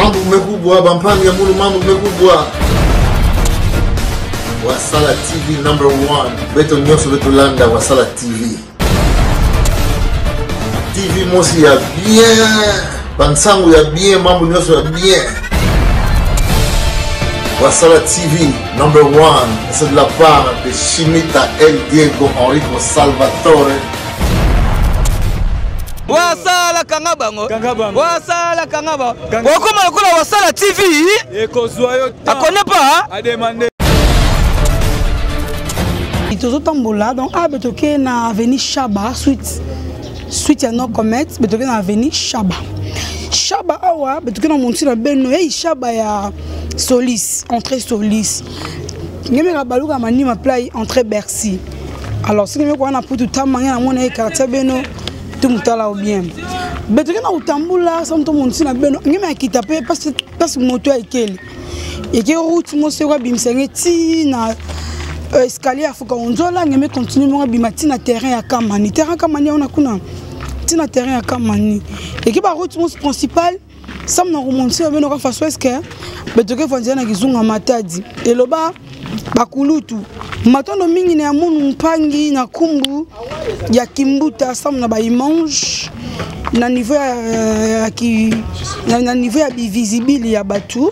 Mambo mekubwa bampangi ya mulu mambo mekubwa. Wasala TV number 1. Beto nyoso beto landa Wasala TV. TV mosi ya bien. Bansangu ya bien, mambo nyoso ya bien. Wasala TV number 1. C'est de la part de Chimita El Diego Enrico Salvatore. Wasala Kangabango. Wasala Kangaba. Wakoma kula Wasala TV. A connaît pas? A demandé. Itozo tambola donc betoke na avenue Chaba suite ya no commet betoke na avenue Chaba. Chaba awa betoke na monti na beno Chaba ya Solis, entrée Solis. Ngeme ka baluka manima play entrée Bercy. Alors si ngeme ko na putu tamanga na mona quartier beno tumutala ou bien. Betoke na utambula santo monti na beno ngeme akita pe parce moto ekeli. Eke route mo se wa bimsenge ti na escalier afuka onzola ngeme continue mo bimati na terrain ya Kamani. Terrain Kamani on a kuna. Ti na terrain ya Kamani. Eke ba route mo principal sam na remonter beno ka faso eske betoke fonzana kizunga matadi. Eloba bakulutu. Matondo mingi na munu mpangi na kumbu ya kimbuta sam na ba imange na niveau na niveau ya visible ya batu.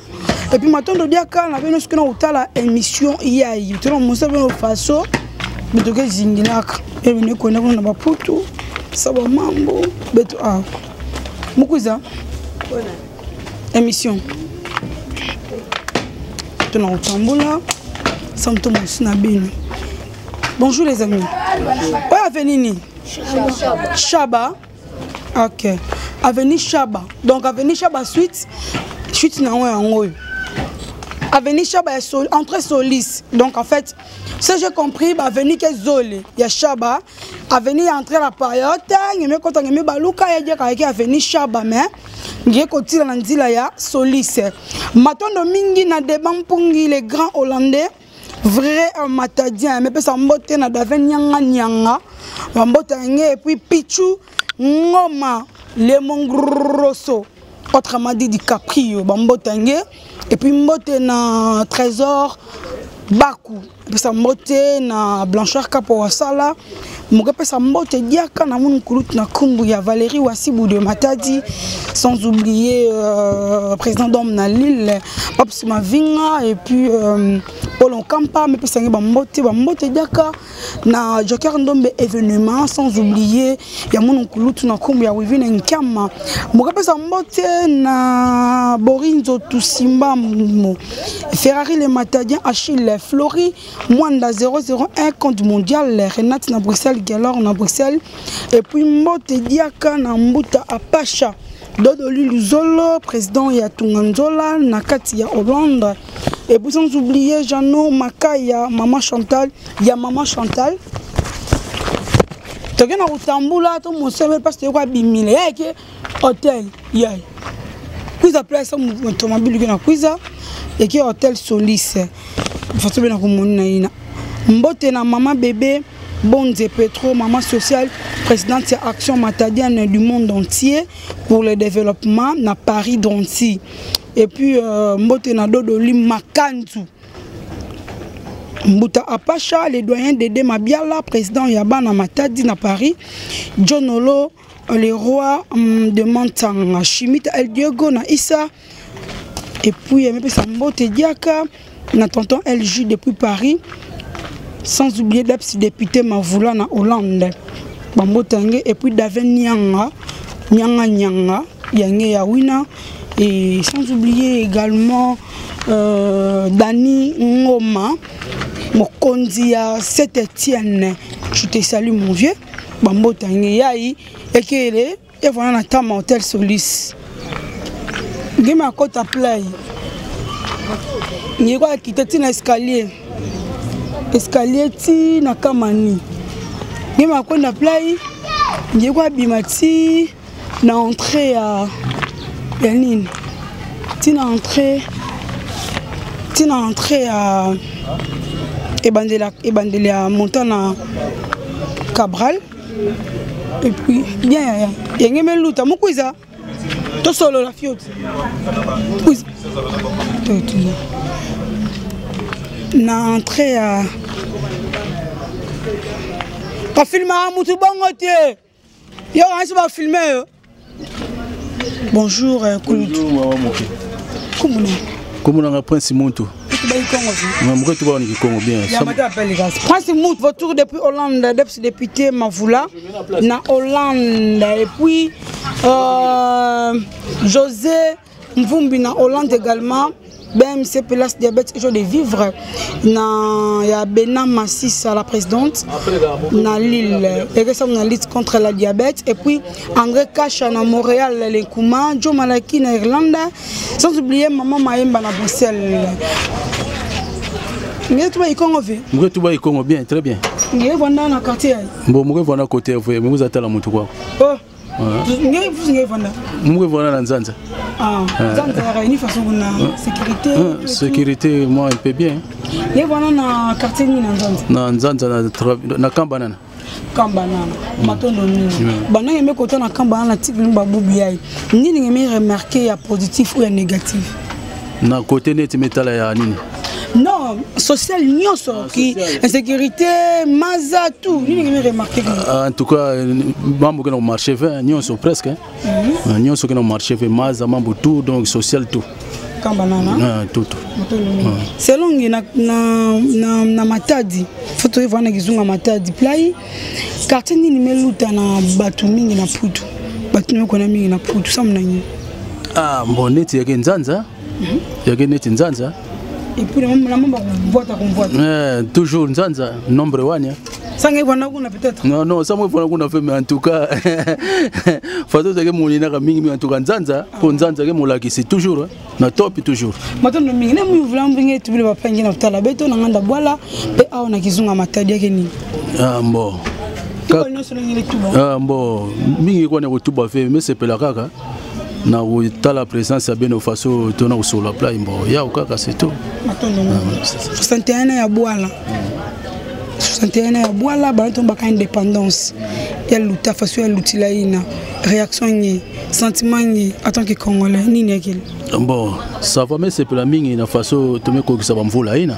Et puis maintenant diaka na beno skona utala émission iyayi tero musa beno faso betoke zingilaka e bene kona na baputu saba mambo beto mukuza bona émission tona utambula santo musina beno. Bonjour les amis. Ouais, avenue Chaba. OK. Avenue Chaba. Donc avenue Chaba suite na ouais avenue Chaba entrée Solis. Donc en fait, si j'ai compris, avenue Kezole, il y a Chaba, avenue entrée la Payota, il y a quand on baluka il y a avenue Chaba mais il y a côté la ndila ya Solis. Matondo mingi na debampungi les grands hollandais vrai matadien mais ça mbote na daven nyanga mbote et puis Pichu ngoma le mongroso autrement dit du Caprio bambote et puis mbote na trésor baku pesa mbote na blancheur kapo wasala muke pesa mbote diaka na munu kulut na kumbu ya Valérie Wassibu de Matadi, sans oublier président d'homme na Lille Ops Mavinga et puis Paul Kampa mais pesa bambote diaka na Joker Ndombe événement, sans oublier ya munu kulut na kumbu ya Wivine Nkama muke pesa mbote na Borinzo Tusimba Ferrari les Matadiens Achille Flori Mwanda 001 compte mondial Renate na Bruxelles Galore na Bruxelles et puis Mbote Diaka na Mbuta Apacha Dodo Luluzolo président ya Tunganzola na kati ya Hollande et puis sans oublier Jano Makaya Maman Chantal ya Maman Chantal toke na utambula to mosebe parce que kwa bimile yake hôtel yai kuza place automobile na kuza et qui hôtel Solis fato bena komona ina mbote na maman bébé Bonze Petro maman sociale présidente de Action Matadienne du monde entier pour le développement na Paris d'Annecy et puis mbote na Dodoli Makanzu Mbuta Apacha les doyens Dédé Mabiala président Yabana Matadi na Paris John Olo les rois de Mantanga Chimita El Diego na Issa et puis même ça mbote diaka na tonton LJ depuis Paris sans oublier d'abs député Mavoula na Hollande bambotange et puis Daven Nyanga Yange Yawina et sans oublier également Dani Ngoma Mokonzi ya Saint-Étienne. Je te salue mon vieux bambotange yai ekele et voilà na tama hôtel Solis ngema kota play ni kwa kitati na escalier ti na Kamani ngema ko na play ni kwa bimati na entrée ya nini ti na entrée ya ebandela Montana Cabral et puis bien yengeme luta mukuiza Tout solo la fiote. Na entrée à pas filmer à Moutou Bangote. Yo, on va filmer. Bonjour, Bonjour, comment on a Prince Moutou? Prince Moutou, votre tour depuis Hollande, depuis député Mavoula, na Hollande, et puis José Mvumbi na Hollande également. BMC Place Diabète et de vivre il y a Bena Massis à la présidente na Lille et que ça on lutte contre la diabète et puis André Kacha na Montréal les Kouma Joe Malaki na Irlande sans oublier maman Maemba na Bruxelles. Mais tu vas y convier. Moi tu vas y convier bien, très bien. Il est venu dans le quartier. Bon, moi je vais côté mais vous attendez la moto quoi. Oh. Moi voilà dans Zanza. Ah, Zanza une façon de sécurité. Sécurité moi un peu bien. Il est venu dans le quartier ni dans Zanza. Dans Zanza na Kambanana. Kambanana. Matondo ni. Bana yeme côté na Kambanana type babu biai. Ni ngeme remarquer ya positif ou ya négatif. Na côté net métal ya nini? Non, social nyonso qui insécurité, maza tout. Ni ngeme remarquer. En tout cas, mambo que no marché vert, nyonso presque. Nyonso que no marché vert, maza mambo tout donc social tout. Kambanana. Tout. Selon na Matadi, photo evana kizunga Matadi play quartier ni meluta na batu mingi na Putu. Batu niko na mingi na Putu samna nyi. Ah, mboneti yake Nzanza. Yake neti Nzanza. Et puis la maman voita comme voita. Toujours Nzanza, nombre 1. Ça ngi vana kuna peut-être. Non, ça moi vana kuna fait mais en tout cas photo de molina ka mingi en tout cas Nzanza, pour Nzanza ke molaki c'est toujours na top toujours. Matondo mingi na mu vula mbinge tubile ba pangi na tala beto na nganda bwala pe awo na kizunga Matadi yake ni. Ah bon. Ah bon, mingi kwa na kutuba fait mais c'est pela kaka. Na la présence ya Beno Faso tona sur la plage mbo ya ukaka c'est tout. 61 ya bwala. 61 ya bwala ba tomba ka indépendance. Ya luta faso ya lutila ina réaction ni sentiment ni en tant que congolais ni nekil. Bon, ça va mais c'est pour la mingi na faso to me ko ki sa ba mvula ina.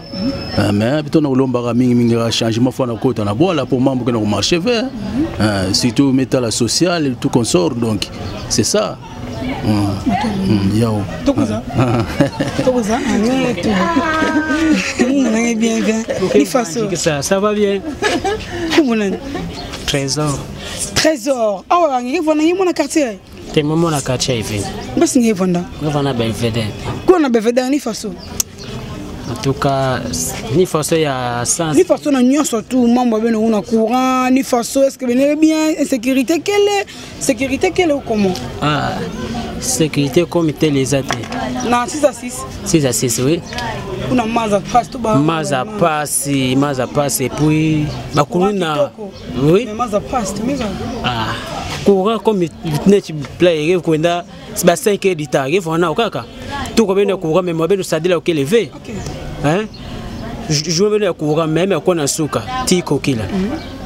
Mais bitona ulomba ka mingi ka changement fona ko na bwala pour membre que na marché vert. Surtout métal social et tout consort donc c'est ça. Yao. Tokuza. Tokuza. Bien bien. Il façon. Ça va bien. Comment Trésor. Trésor. Ah ouais, il faut aller mon quartier. T'es maman na quartier ici. Basi ngi vonda. On va na Belvedere. Quoi na Belvedere ni façon. En tout cas, ni façon ya sens. Ni façon na nyonso tout mambo beno una courant, ni façon est-ce que venez bien sécurité quelle ou comment? Ah, sécurité comité les athées. Na 6 à 6. 6 à 6 oui. Kuna maza passe tout ba. Maza passe et puis bakuluna. Oui. Maza passe tu maison. Ah. Courant comme net play kwenda ba 5 heures d'ita, il faut na okaka. Tout comme le courant même ben ça dit là OK levé. Hein? Je veux le courant même qu'on a souka, tiko kila.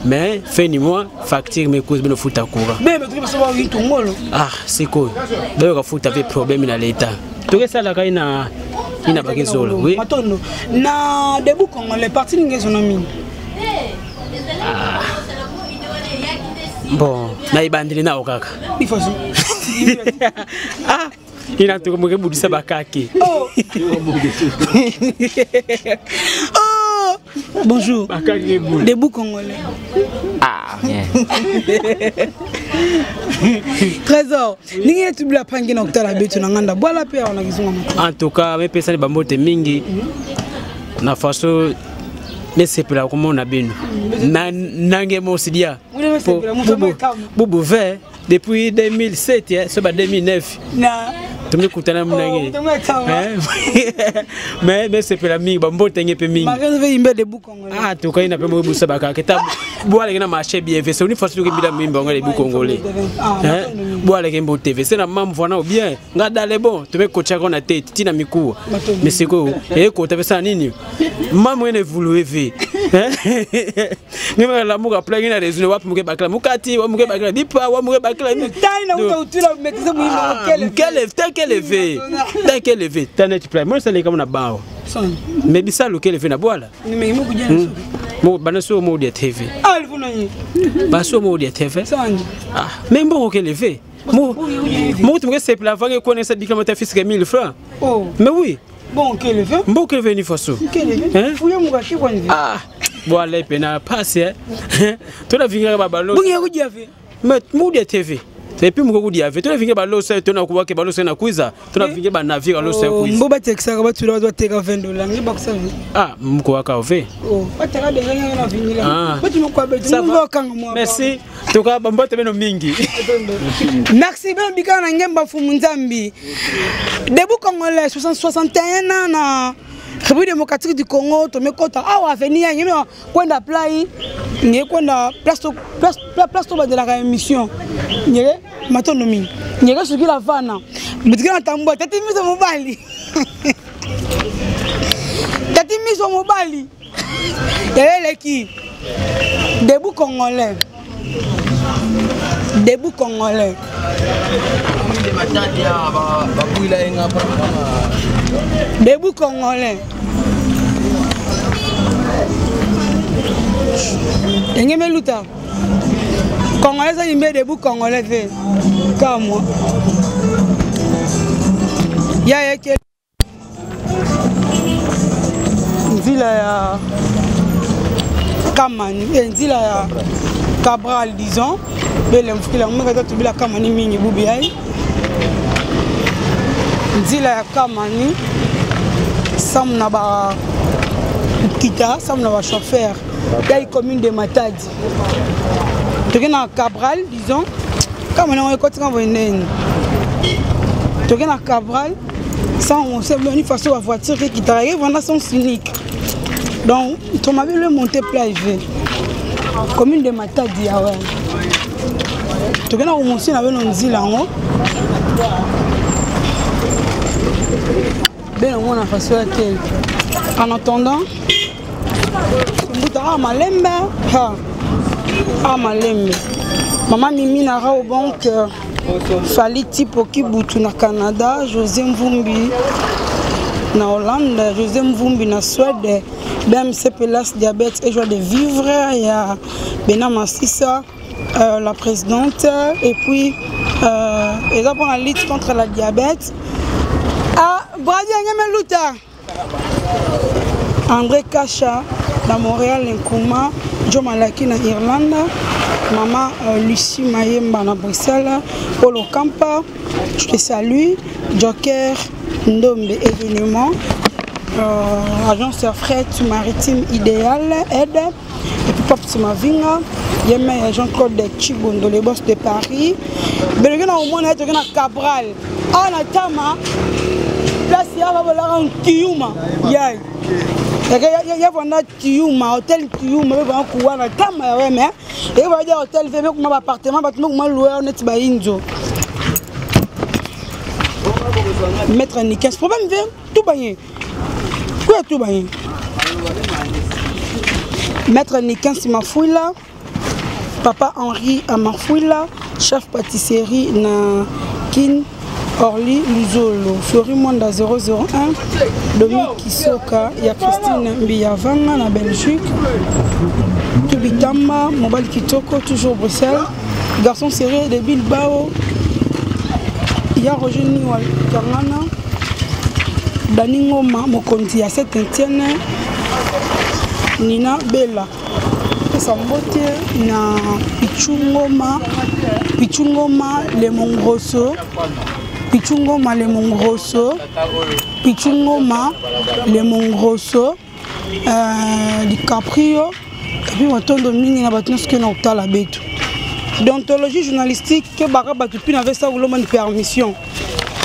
Mais fin du mois facture me cause ben futa courant. Mais tu peux savoir une tongolo. Ah, c'est quoi? Ben ka futa avec problème na l'état. Tout ça là ina bakizolo, oui. Matondo. Na debout congolais parti ngezo na mini. Ah. Bon, na ibandili na okaka. Il faut ça. Ah. Il a tout le monde qui bakaki. Oh. Oh. Bonjour. Debout congolais. Ah, bien. Trésor. Ningi tu bla pangi na kutala betu na nganda. Bwala pe ona kizunga. En tout cas, mes pesa ni bambote mingi. Na façon mais c'est pour la comment on a bien. Nange mosidia. Bobo vert depuis 2007 c'est pas 2009. Na tu me kutana mnange. Mais c'est pour la mingi bambote ngepe mingi. Magaze ve imbe de Congolais. Ah to ka ina pe mo busa baka keta boale na marché bien fait c'est une façon que bida mimba ngale bu congolais. boala kembo TV c'est na maman voilà ou bien ngada les bon tu me coacher qu'on a tête tina mikou mais c'est quoi et ko tu ça nini maman ene voulu ve ni ma la muka plagi na réseau wa muke bakla mukati wa muke bakla dipa wa muke bakla taina utula meteza muhimu quel levé tane tu play moi c'est les comme na bao mais bisa lo quel levé na boala ni mengimu kujana mo bana so mo dia TV alfunani ba so mo dia TV ah mais bon quel levé mo tu me c'est la vague connaître bikama fisque 1000 francs oh mais oui bon quel levé bon quel levé ni faso hein fuyo mukashi kwa nini ah boala pena passe tu na vinga babalo bungi yakujia fe mais mo dia TV c'est plus beaucoup d'y tu vinga balo ça tu na kuwa ke balo ça na quiza tu na vinga ba navire lo ça quiz mbo batekisa ka batu ba teka $20 ngi bakisa ah mko waka ove oh bateka de ngana na vinga batu mko betu mbo kanga mo merci toka bambote beno mingi merci ben bikana ngemba fumu nzambi debout congolais 61 ans na République démocratique du Congo, tu me comptes ah venir y a kwenda play ni kwenda place de la émission ni matonomi ni que celui la vana bitika tambo tati miso mobali elle qui debout congolais debout congolais engeme luta congolais ça il met debout congolais fait comme moi ya que nzila ya Kamani nzila ya Cabral disons bele mfukila mweka tubila Kamani mingi bubi ai nzila ya Kamani samna ba kita samna ba chauffeur la commune de Matadi tokena Cabral disons Kamani on écoute quand venez tokena Cabral sans on sait une façon la voiture qui t'arrive on a son unique donc tu m'avais le monter plage commune de Matadi ah ouais tokena on aussi na beno nzila ngo ben on a fait ça en attendant malembe maman Mimi nara au banque Fali Tipo Kibutu na Canada José Mvumbi na Hollande José Mvumbi na Suède BMC Pelas diabète et joie de vivre il y a Bena Massissa la présidente et puis et là pour la lutte contre la diabète ah Brady Ngemeluta André Kacha dans Montréal Nkouma Joe Malaki na Irlande maman Lucie Mayemba na Bruxelles Polo Campa je te salue Joker Ndombe événement agence fret maritime idéal aide et puis Pop Mavinga Yeme Jean-Claude Chibondo les boss de Paris Belgena au moins être na Cabral ah na tama place ya ba la Kiyuma ya vanda Kiyuma hôtel Kiyuma ba kuwa na tama ya weme et va dire hôtel veme kuma appartement ba kuma louer honnête ba inzo mettre ni 15 problème vient tout bagné quoi tout bagné mettre ni 15 Mafouila papa Henri Amafouila chef pâtisserie na Kin Orly Luzolo Flori Monda 001 Dominique Kisoka ya Christine Mbiyavanga na Belgique Tubitamba Mobile Kitoko toujours Bruxelles garçon serré de Bilbao ya Roger Niwal Kangana Daningoma Mokonzi à Saint-Étienne Nina Bella Sambote na Pichungoma le Mongrosso Pichungoma le Mongrosso DiCaprio et puis watondo mingi na bato que na otala betu d'ontologie journalistique que baka bato pina avec ça une permission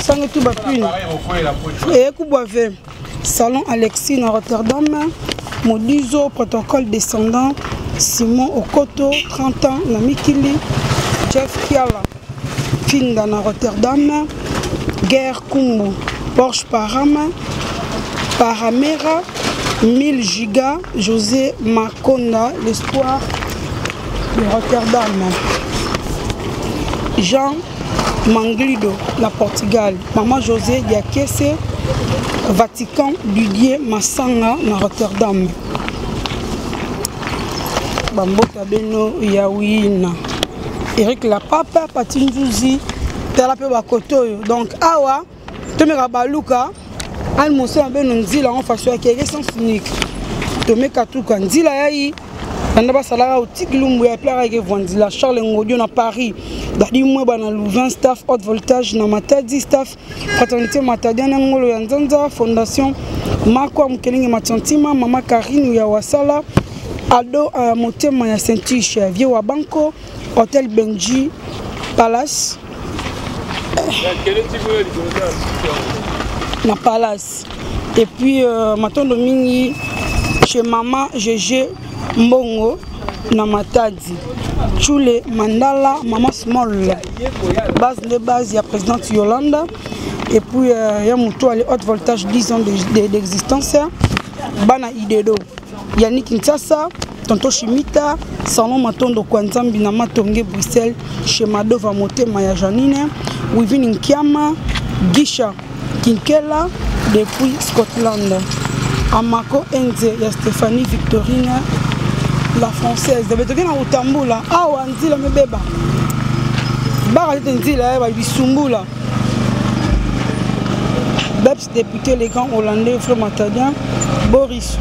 sans tout bapine et kuboave salon Alexis na Rotterdam Modizo protocole descendant Simon Okoto 30 ans na Mikili Jeff Kiala Finda na Rotterdam, Guerre Kumbu, Porsche Paramera, 1000 gigas, José Maconda, l'espoir de Rotterdam. Jean Manglido, la Portugal. Maman José Diakese, Vatican, Didier Massanga, na Rotterdam. Bambota Beno Yawina. Eric Lapapa, Patinjouzi, Telape Bakotoyo. Donc, awa, Tomera Baluka, Almoso Beno Nzila en façon à qui est sens unique. Tomé Katouka Nzila Yayi. Nandaba Salara au Tiglumbu et Plara Gevandila, Charles Ngodio na Paris, Dadi Mweba na Louvain, staff haute voltage na Matadi, staff fraternité Matadiana Ngolo Yanzanza, fondation Marco Mkelingi Matantima, Mama Karine ya Wasala, Ado Motema ya Saint-Tiche, Vieux Wabanko, Hôtel Benji Palace. Na Palace. Et puis Matondo Mingi chez Maman GG Mbongo na Matadi. Chule Mandala, Maman Small. Base de base, il y a présidente Yolanda. Et puis il y a Moutou à haute voltage 10 ans d'existence. Bana Idedo. Yannick Ntsasa, Tonto Chimita, Salon Matondo Kwanzambi na Matonge Bruxelles, chez Madova Mote Maya Janine, Wivin Nkiama, Gisha Kinkela, depuis Scotland. Amako Enze, il y a Stéphanie Victorine, la française. De Betogen à Outamboula, Awa Nzila Mebeba. Barra Nzila, Bisumboula. Beps, député les grands hollandais, frère Matadien, Borizo,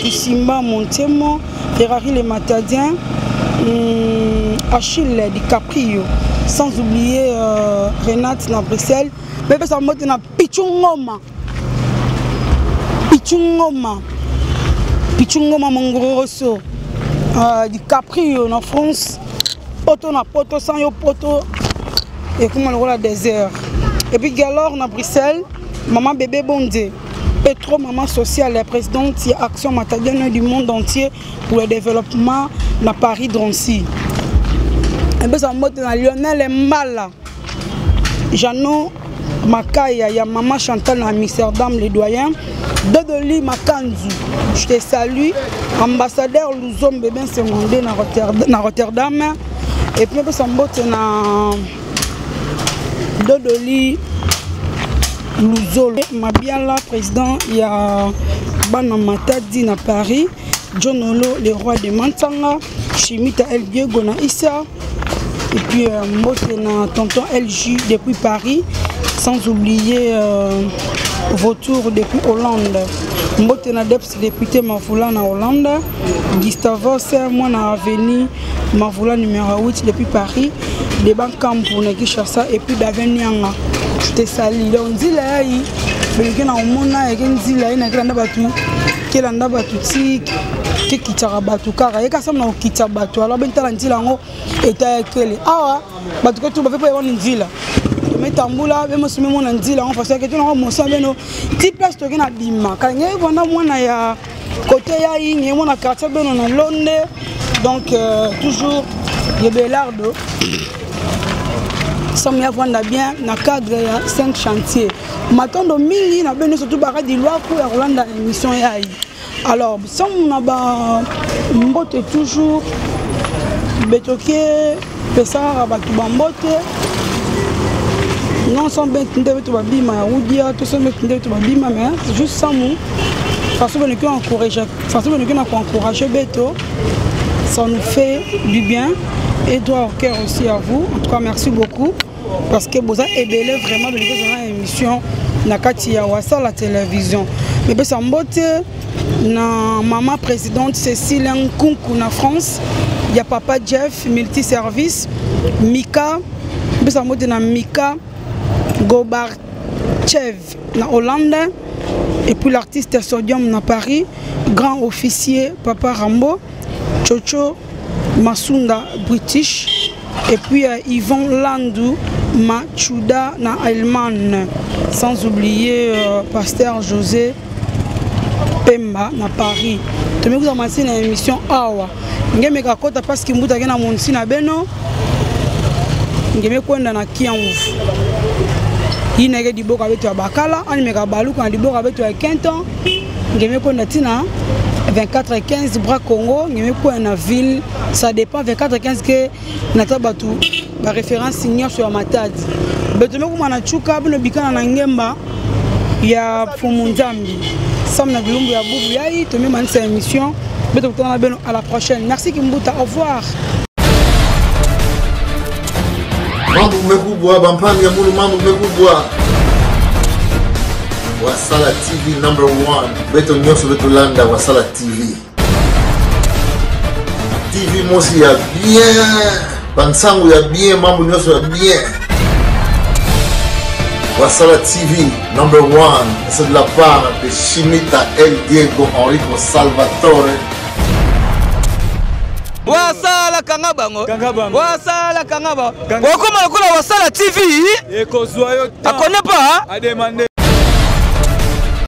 Kissimba Montemo, Ferrari les Matadiens, Achille DiCaprio, sans oublier Renate na Bruxelles. Bébé ça monte na Pichungoma Mongoroso, DiCaprio na France, Poto na Poto, sans yo Poto, et comment le rôle désert. Et puis Galore na Bruxelles, Maman Bébé Bondé, Petro Maman Sociale, la présidente de Action Matadienne du monde entier pour le développement na Paris Drancy. Et puis ça monte na Lionel Mbala, Jeannot Makaya, ya Maman Chantal na Amsterdam les doyens, Dodoli Makanzu, je te salue, ambassadeur Louzom Bébé Sengonde na Rotterdam, et puis ça monte na Dodoli Louzol Mabiala, président, il y a Bana Matadi na Paris, John Olo, le roi de Mantanga, Chimita El Diego na Issa, et puis Mbote na tonton LJ depuis Paris, sans oublier Vautour depuis Hollande. Mbote na Deps député Mavoula na Hollande, Gustavo c'est moi na Avenue Mavoula numéro 8 depuis Paris, des banques pour Kinshasa et puis d'Avenianga. Je te salue. Donc Nzila yi, beleke na omona eke Nzila yi na kelanda batu ti ke kitaka batu kaka ye kasam na okita batu alors bentala Nzila ngo eta ekele awa batu ko tu ba pe woni Nzila metambula be mosime mona Nzila ngo parce que tu na mo sabeno ti place to ke na bima kanye vona mwana ya côté ya yi nge mona quartier beno na Londe donc toujours Yebelardo. Sommes à bien dans le cadre de 5 chantiers. Matondo mingi na beno surtout bara di loi pour la Rolanda émission yaï. Alors, sommes na mbote toujours betoké pesara batu bambote. Non sommes bentende to babima ya udia, to sommes bentende to babima mais juste sans nous. Parce que nous encourager beto. Ça nous fait du bien et doigt au cœur aussi à vous. En tout cas, merci beaucoup. Parce que vous avez aidé vraiment de une émission Nakati Wasa la télévision. Mais ça mbote na maman présidente Cécile Nkunku na France. Il y a papa Jeff multiservice, Mika, ça mbote na Mika Gobarchev na Hollande et puis l'artiste Sodium na Paris, grand officier papa Rambo, Chocho Masunda British et puis Yvon Landou Machuda na Allemagne, sans oublier pasteur José Pemba na Paris. Tu me vous une émission Awa. Ngemeka kota parce que mbuta na monsi na beno. ngeme kwenda na Kiamvu inege diboka betu ya bakala animeka baluka na diboka betu ya Kenton ngeme kwenda tina 24-15 bras Congo ngeme kwenda na ville ça dépend 24-15 que nata batu ba référence signeur sur Matadi betu meko mana chuka bino bikana na ngemba ya Fumunzambi sam na bilumbu ya bubu yai to me manisa émission betu kutana beno à la prochaine merci Kimbuta au revoir. Mambo mekubwa bampani ya mulu mambo mekubwa Wasala TV number 1 beto nyoso beto landa Wasala TV TV mosi ya bien bansangu ya bien mambo nyoso ya bien Wasala TV number 1 c'est de la part de Chimita El Diego Enrico Salvatore Wasala kanga bango Wasala kanga bango Wakoma lokola Wasala TV ekozwa yo akone pa a demandé